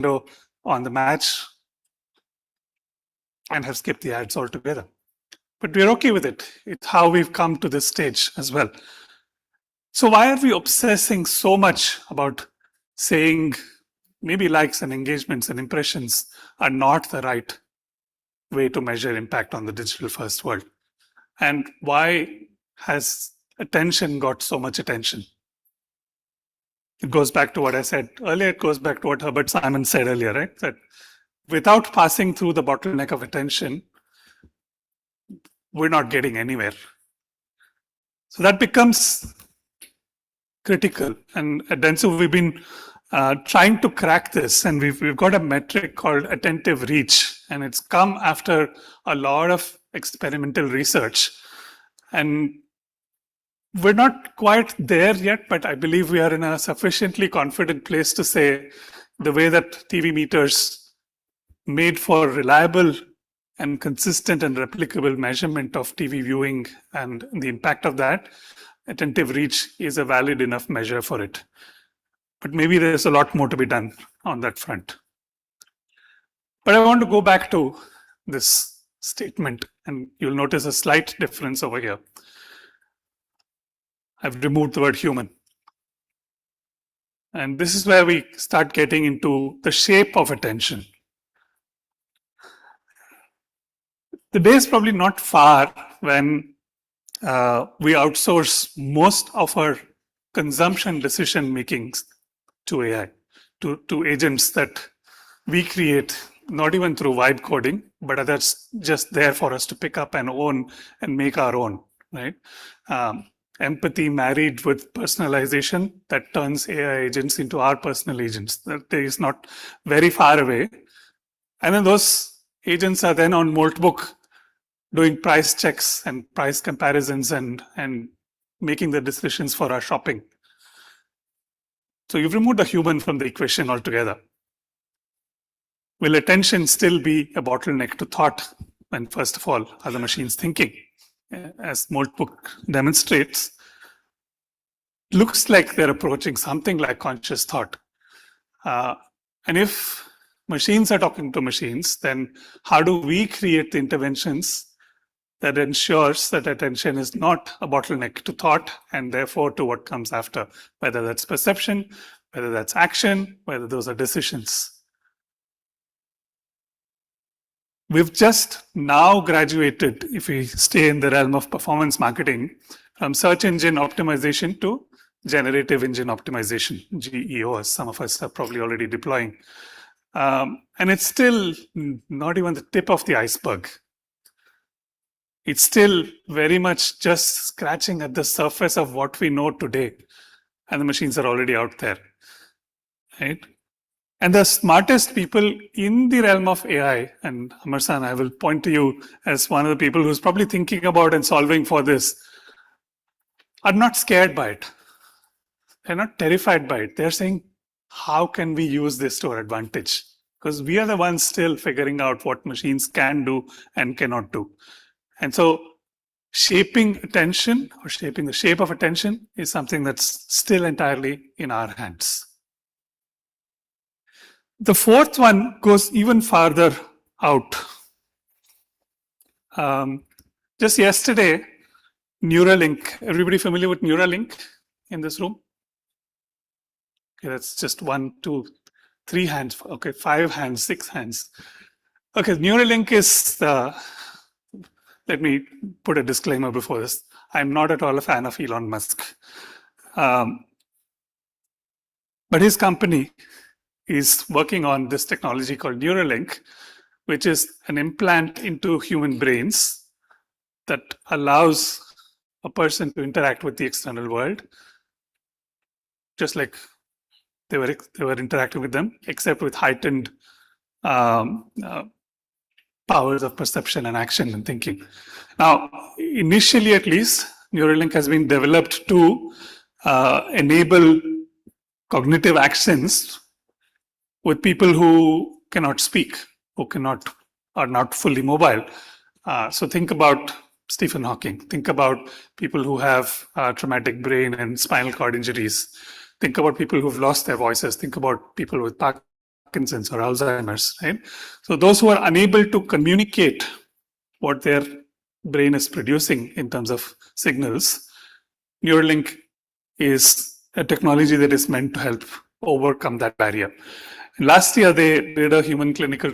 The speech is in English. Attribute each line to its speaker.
Speaker 1: on the match and have skipped the ads altogether. But we're okay with it. It's how we've come to this stage as well. So why are we obsessing so much about saying maybe likes and engagements and impressions are not the right way to measure impact on the digital first world? And why has attention got so much attention? It goes back to what I said earlier. It goes back to what Herbert Simon said earlier, right? That without passing through the bottleneck of attention, we're not getting anywhere. So that becomes critical. And at dentsu, we've been trying to crack this, and we've got a metric called attentive reach, and it's come after a lot of experimental research. And we're not quite there yet, but I believe we are in a sufficiently confident place to say the way that TV meters made for reliable and consistent and replicable measurement of TV viewing and the impact of that, attentive reach is a valid enough measure for it. But maybe there's a lot more to be done on that front. But I want to go back to this statement, and you'll notice a slight difference over here. I've removed the word human. And this is where we start getting into the shape of attention. The day is probably not far when we outsource most of our consumption decision makings to AI, to agents that we create, not even through vibe coding, but that's just there for us to pick up and own and make our own, right? Empathy married with personalization that turns AI agents into our personal agents. That is not very far away. And then those agents are then on Moltbook doing price checks and price comparisons and making the decisions for our shopping. So you've removed the human from the equation altogether. Will attention still be a bottleneck to thought? And first of all, are the machines thinking? As Moltbook demonstrates, looks like they're approaching something like conscious thought. And if machines are talking to machines, then how do we create the interventions that ensures that attention is not a bottleneck to thought and therefore to what comes after, whether that's perception, whether that's action, whether those are decisions. We've just now graduated, if we stay in the realm of performance marketing, from search engine optimization to generative engine optimization, GEO, as some of us are probably already deploying. And it's still not even the tip of the iceberg. It's still very much just scratching at the surface of what we know today. And the machines are already out there, right? And the smartest people in the realm of AI, and Amar-san, I will point to you as one of the people who's probably thinking about and solving for this, are not scared by it. They're not terrified by it. They're saying, how can we use this to our advantage? Because we are the ones still figuring out what machines can do and cannot do. And so shaping attention or shaping the shape of attention is something that's still entirely in our hands. The fourth one goes even farther out. Just yesterday, Neuralink. Everybody familiar with Neuralink in this room? Okay, that's just 1, 2, 3 hands. Okay, 5 hands, 6 hands. Okay, Neuralink is the... Let me put a disclaimer before this. I'm not at all a fan of Elon Musk. But his company is working on this technology called Neuralink, which is an implant into human brains that allows a person to interact with the external world, just like they were interacting with them, except with heightened powers of perception and action and thinking. Now, initially at least, Neuralink has been developed to enable cognitive actions with people who cannot speak, who are not fully mobile. So think about Stephen Hawking. Think about people who have traumatic brain and spinal cord injuries. Think about people who've lost their voices. Think about people with Parkinson's or Alzheimer's, right? So those who are unable to communicate what their brain is producing in terms of signals, Neuralink is a technology that is meant to help overcome that barrier. Last year, they did a human clinical